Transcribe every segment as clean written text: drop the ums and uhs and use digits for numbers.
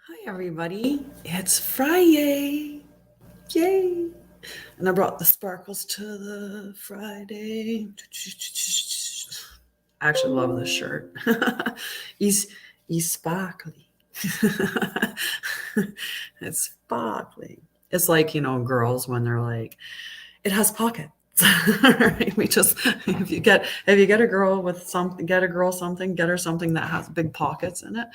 Hi, everybody. It's Friday. Yay. And I brought the sparkles to the Friday. I actually love this shirt. he's sparkly. It's sparkly. It's like, girls when they're like, it has pockets. Right? If you get a girl with something, get her something that has big pockets in it,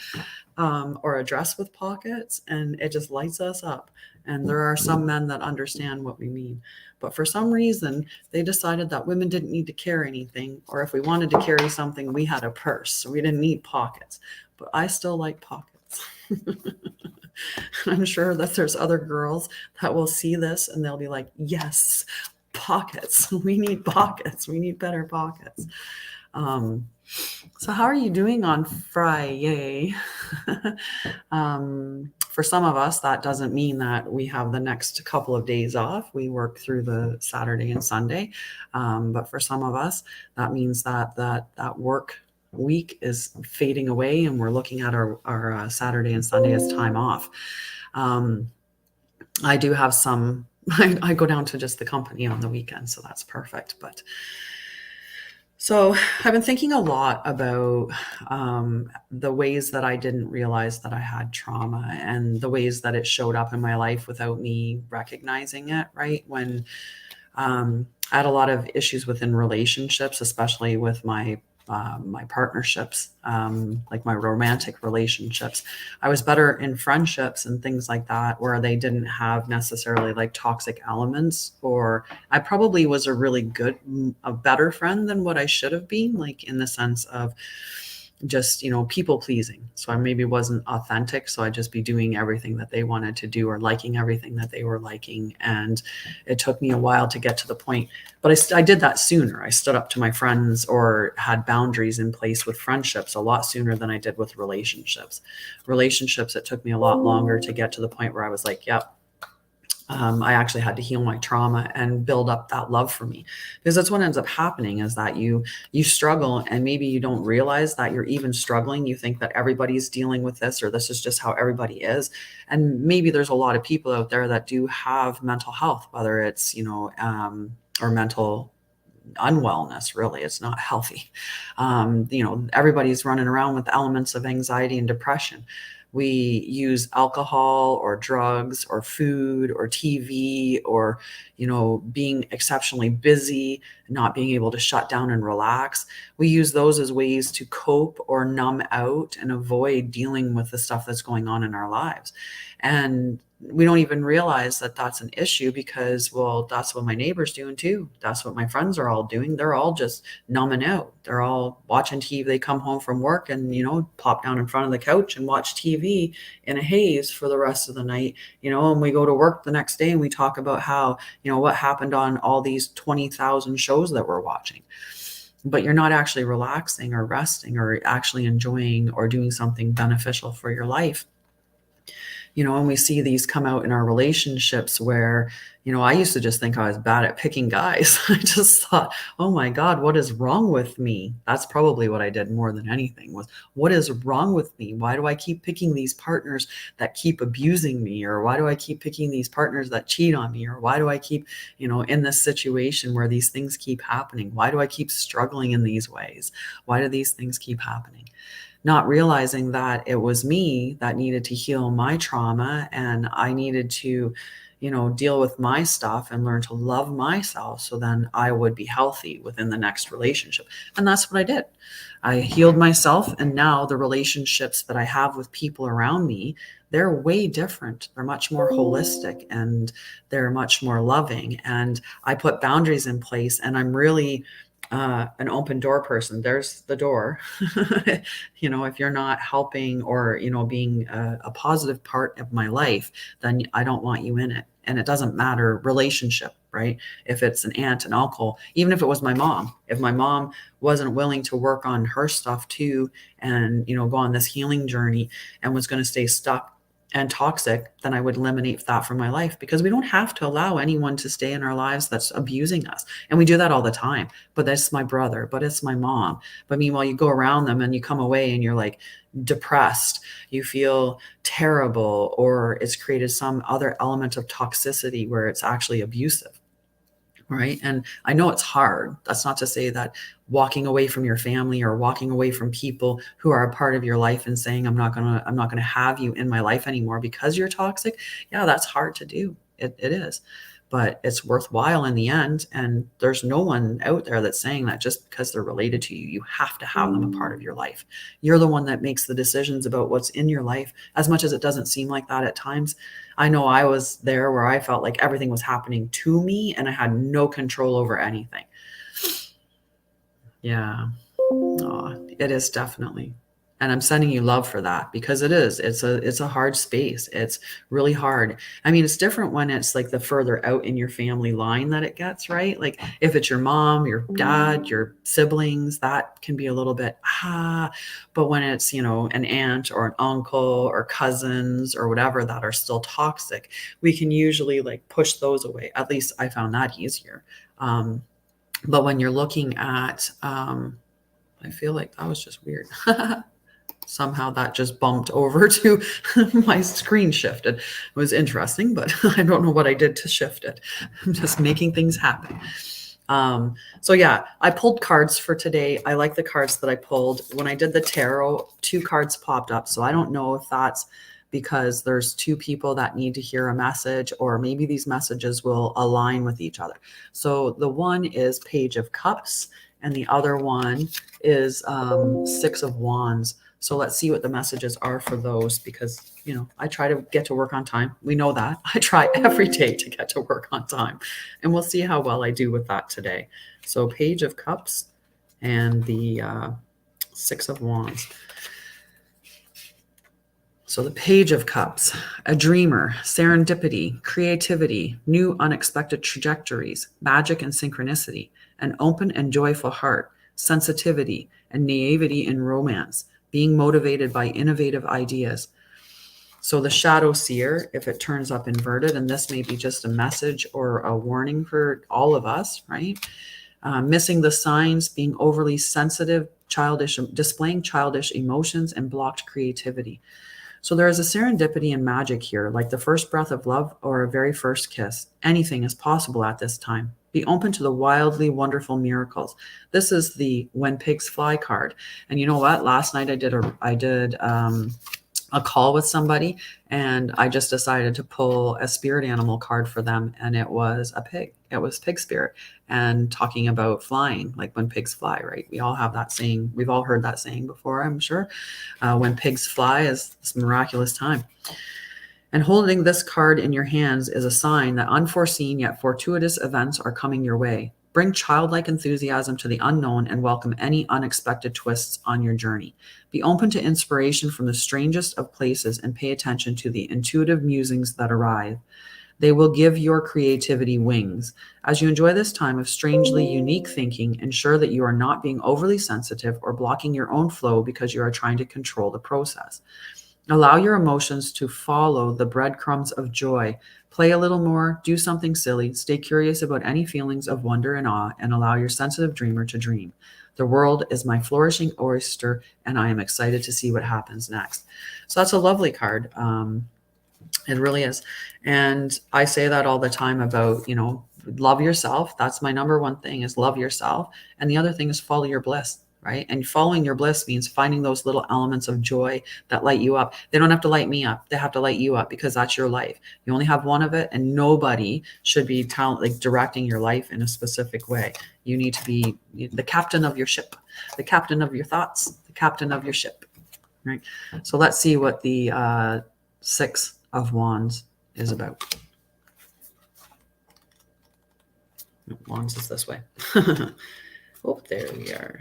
or a dress with pockets, and it just lights us up. And there are some men that understand what we mean. But for some reason, they decided that women didn't need to carry anything, or if we wanted to carry something, we had a purse, so we didn't need pockets. But I still like pockets. I'm sure that there's other girls that will see this and they'll be like, yes, pockets. We need pockets. We need better pockets. Um, so, how are you doing on Friday? For some of us, that doesn't mean that we have the next couple of days off. We work through the Saturday and Sunday, but for some of us, that means that work week is fading away, and we're looking at our Saturday and Sunday as time off. Um, I do have some. I go down to just the company on the weekend, so that's perfect. But so I've been thinking a lot about the ways that I didn't realize that I had trauma and the ways that it showed up in my life without me recognizing it, right? When I had a lot of issues within relationships, especially with my partnerships, like my romantic relationships. I was better in friendships and things like that, where they didn't have necessarily like toxic elements, or I probably was a better friend than what I should have been, like in the sense of just people pleasing. So I maybe wasn't authentic, so I'd just be doing everything that they wanted to do or liking everything that they were liking. And it took me a while to get to the point, but I did that sooner. I stood up to my friends or had boundaries in place with friendships a lot sooner than I did with relationships. It took me a lot longer to get to the point where I was like, yep, I actually had to heal my trauma and build up that love for me, because that's what ends up happening, is that you struggle, and maybe you don't realize that you're even struggling. You think that everybody's dealing with this, or this is just how everybody is. And maybe there's a lot of people out there that do have mental health, whether it's or mental unwellness. Really, it's not healthy. Everybody's running around with elements of anxiety and depression. We use alcohol or drugs or food or TV, or being exceptionally busy, not being able to shut down and relax. We use those as ways to cope or numb out and avoid dealing with the stuff that's going on in our lives. And we don't even realize that that's an issue, because, well, that's what my neighbor's doing too. That's what my friends are all doing. They're all just numbing out. They're all watching TV. They come home from work and, plop down in front of the couch and watch TV in a haze for the rest of the night, and we go to work the next day and we talk about how, what happened on all these 20,000 shows that we're watching. But you're not actually relaxing or resting or actually enjoying or doing something beneficial for your life. And we see these come out in our relationships where, I used to just think I was bad at picking guys. I just thought, oh my God, what is wrong with me? That's probably what I did more than anything, was, what is wrong with me? Why do I keep picking these partners that keep abusing me? Or why do I keep picking these partners that cheat on me? Or why do I keep, in this situation where these things keep happening? Why do I keep struggling in these ways? Why do these things keep happening? Not realizing that it was me that needed to heal my trauma, and I needed to, deal with my stuff and learn to love myself, so then I would be healthy within the next relationship. And that's what I did. I healed myself, and now the relationships that I have with people around me, they're way different. They're much more holistic, and they're much more loving. And I put boundaries in place, and I'm really an open door person. There's the door. If you're not helping or, being a positive part of my life, then I don't want you in it. And it doesn't matter relationship, right? If it's an aunt, an uncle, even if it was my mom, if my mom wasn't willing to work on her stuff too, and, go on this healing journey and was going to stay stuck and toxic, then I would eliminate that from my life, because we don't have to allow anyone to stay in our lives that's abusing us. And we do that all the time. But that's my brother, but it's my mom. But meanwhile, you go around them and you come away and you're like depressed, you feel terrible, or it's created some other element of toxicity where it's actually abusive. Right. And I know it's hard. That's not to say that walking away from your family or walking away from people who are a part of your life and saying, I'm not gonna have you in my life anymore because you're toxic. Yeah, that's hard to do. It is. But it's worthwhile in the end. And there's no one out there that's saying that just because they're related to you, you have to have them a part of your life. You're the one that makes the decisions about what's in your life, as much as it doesn't seem like that at times. I know I was there where I felt like everything was happening to me and I had no control over anything. Yeah. Oh, it is definitely. And I'm sending you love for that, because it is. It's a hard space. It's really hard. I mean, it's different when it's like the further out in your family line that it gets, right? Like if it's your mom, your dad, your siblings, that can be a little bit but when it's, an aunt or an uncle or cousins or whatever that are still toxic, we can usually like push those away. At least I found that easier. But when you're looking at I feel like that was just weird. Somehow that just bumped over to my screen shifted. It was interesting, but I don't know what I did to shift it. I'm just making things happen. So yeah, I pulled cards for today. I like the cards that I pulled. When I did the tarot, 2 cards popped up. So I don't know if that's because there's 2 people that need to hear a message, or maybe these messages will align with each other. So the one is Page of Cups, and the other one is 6 of Wands. So let's see what the messages are for those, because, I try to get to work on time. We know that. I try every day to get to work on time, and we'll see how well I do with that today. So Page of Cups and the 6 of Wands. So the Page of Cups, a dreamer, serendipity, creativity, new unexpected trajectories, magic and synchronicity, an open and joyful heart, sensitivity and naivety in romance, being motivated by innovative ideas. So the Shadow Seer, if it turns up inverted, and this may be just a message or a warning for all of us, right? Missing the signs, being overly sensitive, childish, displaying childish emotions, and blocked creativity. So there is a serendipity and magic here, like the first breath of love or a very first kiss. Anything is possible at this time. Be open to the wildly wonderful miracles. This is the When Pigs Fly card. And you know what? Last night I did a call with somebody, and I just decided to pull a spirit animal card for them, and it was a pig. It was pig spirit, and talking about flying, like when pigs fly, right? We all have that saying. We've all heard that saying before, I'm sure. When pigs fly is this miraculous time. And holding this card in your hands is a sign that unforeseen yet fortuitous events are coming your way. Bring childlike enthusiasm to the unknown and welcome any unexpected twists on your journey. Be open to inspiration from the strangest of places and pay attention to the intuitive musings that arrive. They will give your creativity wings. As you enjoy this time of strangely unique thinking, ensure that you are not being overly sensitive or blocking your own flow because you are trying to control the process. Allow your emotions to follow the breadcrumbs of joy. Play a little more, do something silly, stay curious about any feelings of wonder and awe, and allow your sensitive dreamer to dream. The world is my flourishing oyster, and I am excited to see what happens next. So that's a lovely card. It really is. And I say that all the time about, love yourself. That's my number one thing, is love yourself. And the other thing is follow your bliss. Right? And following your bliss means finding those little elements of joy that light you up. They don't have to light me up. They have to light you up, because that's your life. You only have one of it, and nobody should be directing your life in a specific way. You need to be the captain of your ship, the captain of your thoughts, the captain of your ship. Right? So let's see what the 6 of Wands is about. Wands is this way. Oh, there we are.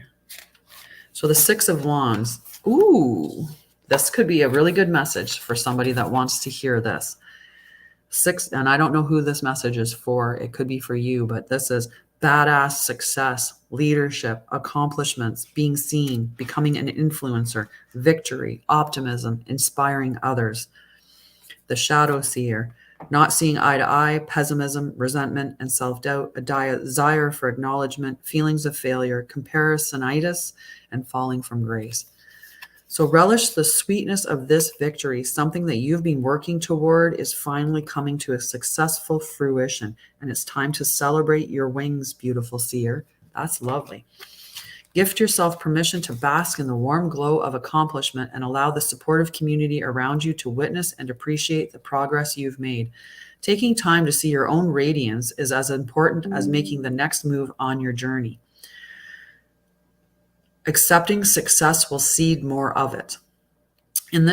So the 6 of Wands, ooh, this could be a really good message for somebody that wants to hear this. 6, and I don't know who this message is for. It could be for you, but this is badass success, leadership, accomplishments, being seen, becoming an influencer, victory, optimism, inspiring others. The shadow seer, not seeing eye to eye, pessimism, resentment, and self-doubt, a desire for acknowledgement, feelings of failure, comparisonitis, and falling from grace. So relish the sweetness of this victory. Something that you've been working toward is finally coming to a successful fruition, and it's time to celebrate your wings, beautiful seer. That's lovely. Gift yourself permission to bask in the warm glow of accomplishment and allow the supportive community around you to witness and appreciate the progress you've made. Taking time to see your own radiance is as important as making the next move on your journey. Accepting success will seed more of it. In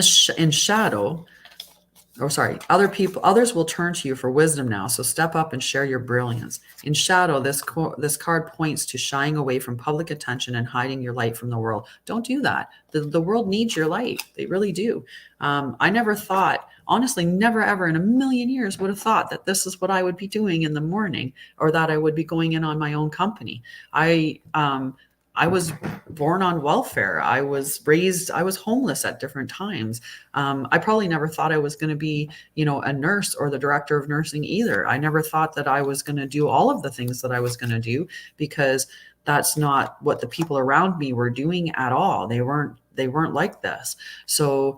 shadow, others will turn to you for wisdom now, so step up and share your brilliance. In shadow, this card points to shying away from public attention and hiding your light from the world. Don't do that. The world needs your light. They really do. I never thought, honestly, never ever in a million years would have thought that this is what I would be doing in the morning, or that I would be going in on my own company. I was born on welfare. I was homeless at different times. I probably never thought I was going to be, a nurse or the director of nursing either. I never thought that I was going to do all of the things that I was going to do, because that's not what the people around me were doing at all. They weren't like this. So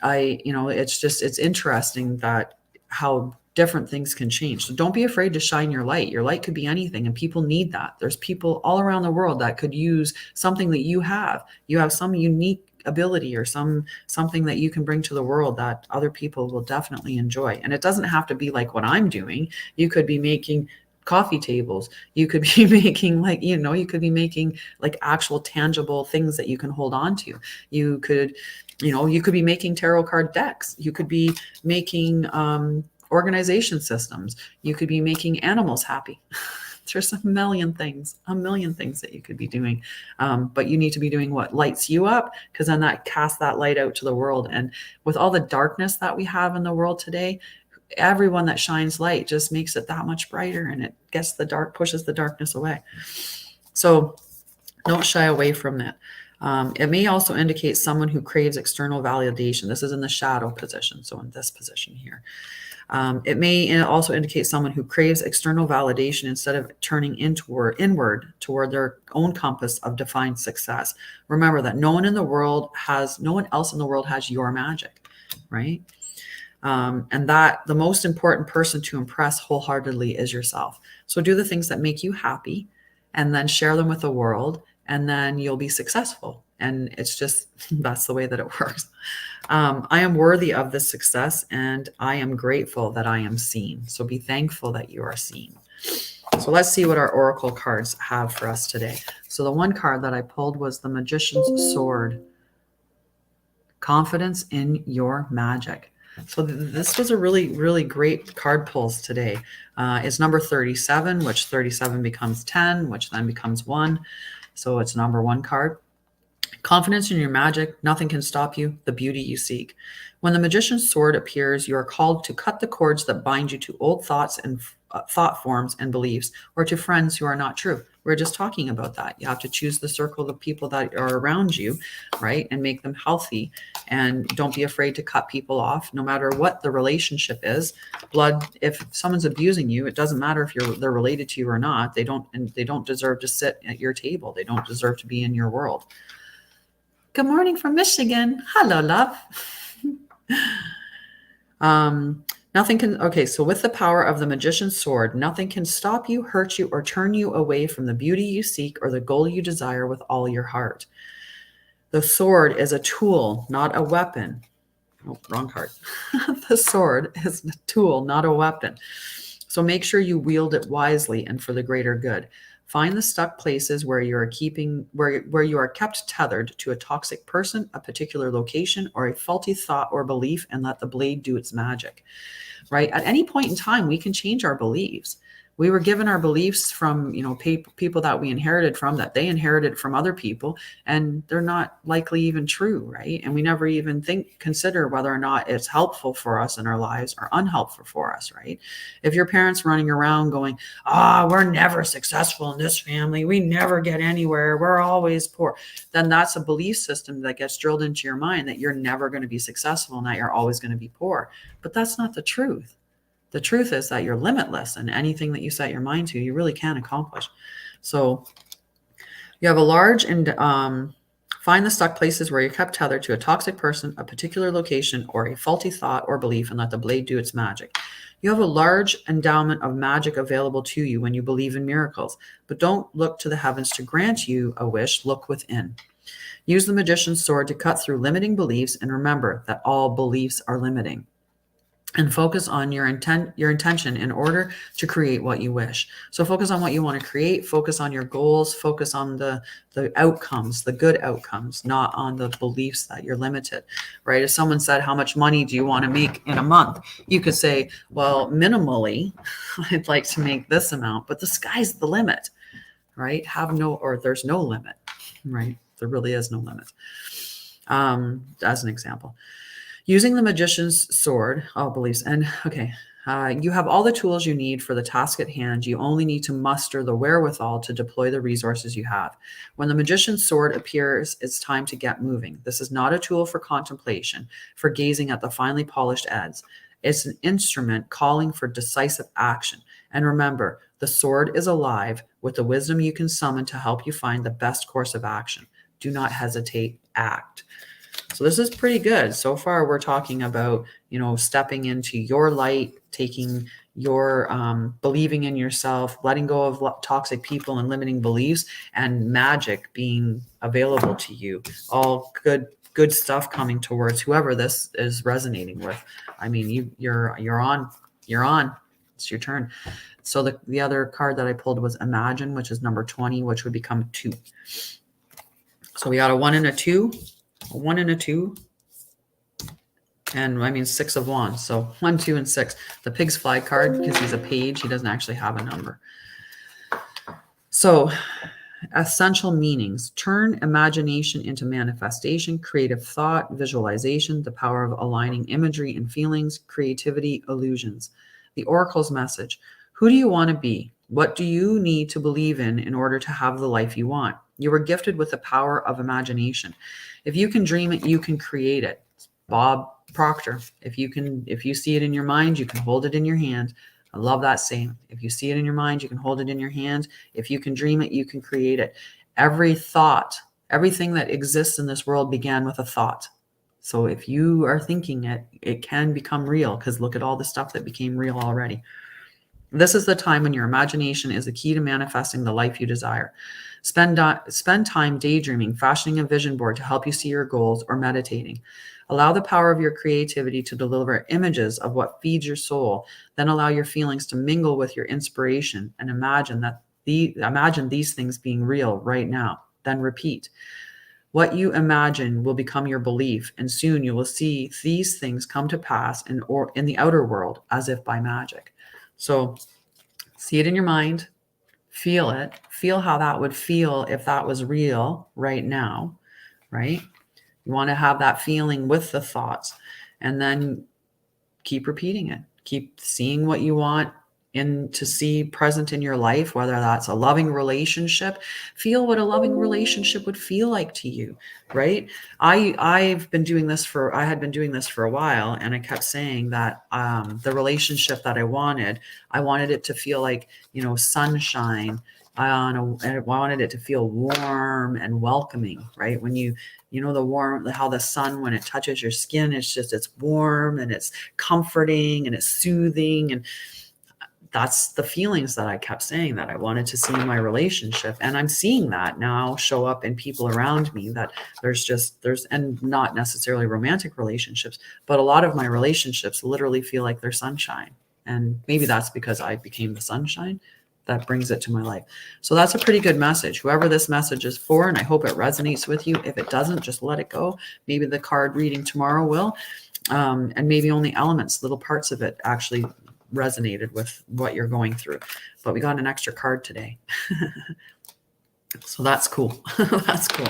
it's interesting that how different things can change. So don't be afraid to shine your light. Your light could be anything, and people need that. There's people all around the world that could use something that you have. You have some unique ability or something that you can bring to the world that other people will definitely enjoy. And it doesn't have to be like what I'm doing. You could be making coffee tables. You could be making you could be making like actual tangible things that you can hold on to. You could be making tarot card decks. You could be making organization systems. You could be making animals happy. There's a million things that you could be doing. But you need to be doing what lights you up, because then that casts that light out to the world. And with all the darkness that we have in the world today, everyone that shines light just makes it that much brighter, and it pushes the darkness away. So don't shy away from that. It may also indicate someone who craves external validation. This is in the shadow position. So in this position here. It may also indicate someone who craves external validation instead of turning inward toward their own compass of defined success. Remember that no one else in the world has your magic, right? And that the most important person to impress wholeheartedly is yourself. So do the things that make you happy, and then share them with the world, and then you'll be successful. And it's just, that's the way that it works. I am worthy of this success, and I am grateful that I am seen. So be thankful that you are seen. So let's see what our oracle cards have for us today. So the one card that I pulled was the Magician's Sword. Confidence in your magic. So this was a really, really great card pulls today. It's number 37, which 37 becomes 10, which then becomes 1. So it's number 1 card. Confidence in your magic. Nothing can stop you. The beauty you seek. When the Magician's Sword appears, you are called to cut the cords that bind you to old thoughts and thought forms and beliefs, or to friends who are not true. We're just talking about that. You have to choose the circle of people that are around you, right? And make them healthy. And don't be afraid to cut people off, no matter what the relationship is. If someone's abusing you, it doesn't matter if they're related to you or not. They don't deserve to sit at your table. They don't deserve to be in your world. Good morning from Michigan. Hello, love. So with the power of the Magician's Sword, nothing can stop you, hurt you, or turn you away from the beauty you seek or the goal you desire with all your heart. The sword is a tool, not a weapon. Oh, wrong card. The sword is a tool, not a weapon. So make sure you wield it wisely and for the greater good. Find the stuck places where you are kept tethered to a toxic person, a particular location, or a faulty thought or belief, and let the blade do its magic. Right? At any point in time, we can change our beliefs. We were given our beliefs from, people that we inherited from, that they inherited from other people, and they're not likely even true, right? And we never even consider whether or not it's helpful for us in our lives or unhelpful for us, right? If your parents running around going, we're never successful in this family, we never get anywhere, we're always poor, then that's a belief system that gets drilled into your mind that you're never going to be successful and that you're always going to be poor. But that's not the truth. The truth is that you're limitless, and anything that you set your mind to, you really can accomplish. So you have a large and find the stuck places where you're kept tethered to a toxic person, a particular location, or a faulty thought or belief, and let the blade do its magic. You have a large endowment of magic available to you when you believe in miracles, but don't look to the heavens to grant you a wish, look within. Use the magician's sword to cut through limiting beliefs, and remember that all beliefs are limiting. And focus on your intention in order to create what you wish. So focus on what you want to create, focus on your goals, focus on the outcomes, the good outcomes, not on the beliefs that you're limited, right? If someone said, how much money do you want to make in a month? You could say, well, minimally, I'd like to make this amount, but the sky's the limit, right? There's no limit, right? There really is no limit. As an example. Using the magician's sword, all beliefs, and you have all the tools you need for the task at hand. You only need to muster the wherewithal to deploy the resources you have. When the magician's sword appears, it's time to get moving. This is not a tool for contemplation, for gazing at the finely polished edges. It's an instrument calling for decisive action. And remember, the sword is alive with the wisdom you can summon to help you find the best course of action. Do not hesitate, act. So this is pretty good. So far, we're talking about, stepping into your light, taking your believing in yourself, letting go of toxic people and limiting beliefs, and magic being available to you. All good stuff coming towards whoever this is resonating with. I mean, you're on. It's your turn. So the other card that I pulled was Imagine, which is number 20, which would become 2. So we got a 1 and a 2. A 1 and a 2, and 6 of wands. So 1, 2, and 6. The pig's flag card, because he's a page, he doesn't actually have a number. So essential meanings: turn imagination into manifestation, creative thought, visualization, the power of aligning imagery and feelings, creativity, illusions. The oracle's message: who do you want to be? What do you need to believe in order to have the life you want? You were gifted with the power of imagination. If you can dream it, you can create it. Bob Proctor. If you see it in your mind, you can hold it in your hand. I love that saying. If you see it in your mind, you can hold it in your hand. If you can dream it, you can create it. Every thought, everything that exists in this world began with a thought. So if you are thinking it, it can become real, because look at all the stuff that became real already. This is the time when your imagination is the key to manifesting the life you desire. Spend time daydreaming, fashioning a vision board to help you see your goals, or meditating. Allow the power of your creativity to deliver images of what feeds your soul. Then allow your feelings to mingle with your inspiration, and imagine these things being real right now. Then repeat. What you imagine will become your belief, and soon you will see these things come to pass in the outer world as if by magic. So see it in your mind, feel it, feel how that would feel if that was real right now, right? You want to have that feeling with the thoughts, and then keep repeating it. Keep seeing what you want to see present in your life, whether that's a loving relationship. Feel what a loving relationship would feel like to you, right? I had been doing this for a while, and I kept saying that the relationship that I wanted it to feel like, sunshine. I wanted it to feel warm and welcoming, right? When how the sun, when it touches your skin, it's warm and it's comforting and it's soothing, and that's the feelings that I kept saying that I wanted to see in my relationship. And I'm seeing that now show up in people around me, that and not necessarily romantic relationships, but a lot of my relationships literally feel like they're sunshine. And maybe that's because I became the sunshine that brings it to my life. So that's a pretty good message, whoever this message is for. And I hope it resonates with you. If it doesn't, just let it go. Maybe the card reading tomorrow will, and maybe only elements, little parts of it actually resonated with what you're going through. But we got an extra card today. So that's cool. That's cool.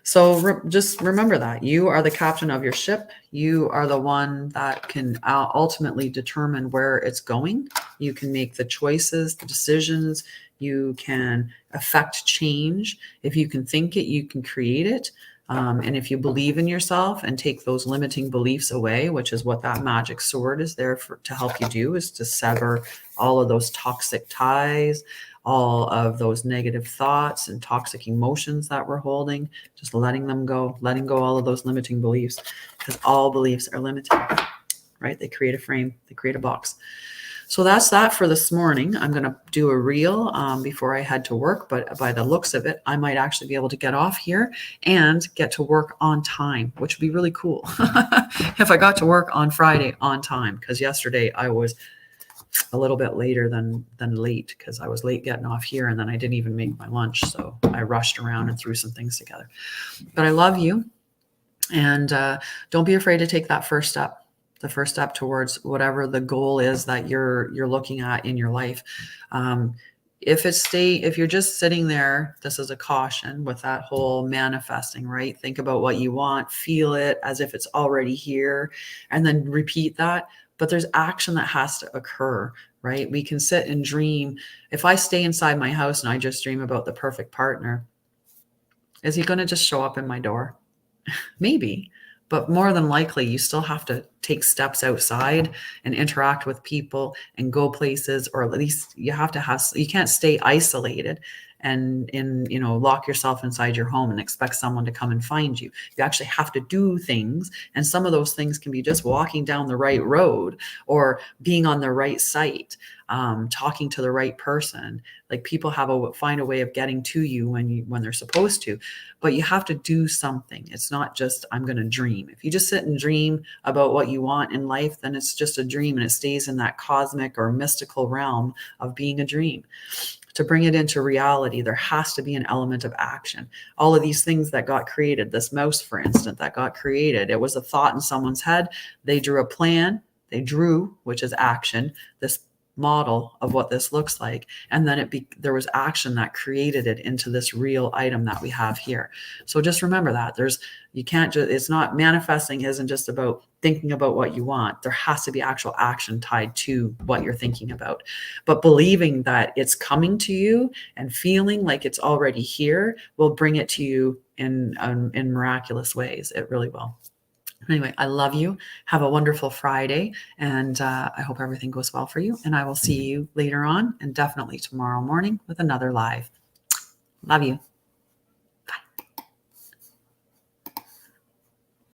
So just remember that you are the captain of your ship. You are the one that can ultimately determine where it's going. You can make the choices, the decisions. You can affect change. If you can think it, you can create it. And if you believe in yourself and take those limiting beliefs away, which is what that magic sword is there to help you do, is to sever all of those toxic ties, all of those negative thoughts and toxic emotions that we're holding, just letting them go, letting go all of those limiting beliefs, because all beliefs are limiting, right? They create a frame, they create a box. So that's that for this morning. I'm going to do a reel before I head to work, but by the looks of it, I might actually be able to get off here and get to work on time, which would be really cool if I got to work on Friday on time, because yesterday I was a little bit later than late, because I was late getting off here, and then I didn't even make my lunch. So I rushed around and threw some things together. But I love you. And don't be afraid to take that first step. The first step towards whatever the goal is that you're looking at in your life. If you're just sitting there, this is a caution with that whole manifesting, right? Think about what you want, feel it as if it's already here, and then repeat that. But there's action that has to occur, right? We can sit and dream. If I stay inside my house and I just dream about the perfect partner, is he going to just show up in my door? Maybe. But more than likely, you still have to take steps outside and interact with people and go places, or at least you can't stay isolated and lock yourself inside your home and expect someone to come and find you. You actually have to do things. And some of those things can be just walking down the right road, or being on the right site, talking to the right person. Like, people find a way of getting to you when they're supposed to, but you have to do something. It's not just, I'm going to dream. If you just sit and dream about what you want in life, then it's just a dream, and it stays in that cosmic or mystical realm of being a dream. To bring it into reality, there has to be an element of action. All of these things that got created, this mouse, for instance, that got created, it was a thought in someone's head. They drew a plan. They drew, which is action, this model of what this looks like, and then there was action that created it into this real item that we have here. So just remember that it's not, manifesting isn't just about thinking about what you want. There has to be actual action tied to what you're thinking about. But believing that it's coming to you and feeling like it's already here will bring it to you in miraculous ways. It really will. Anyway, I love you. Have a wonderful Friday, and I hope everything goes well for you. And I will see you later on, and definitely tomorrow morning with another live. Love you.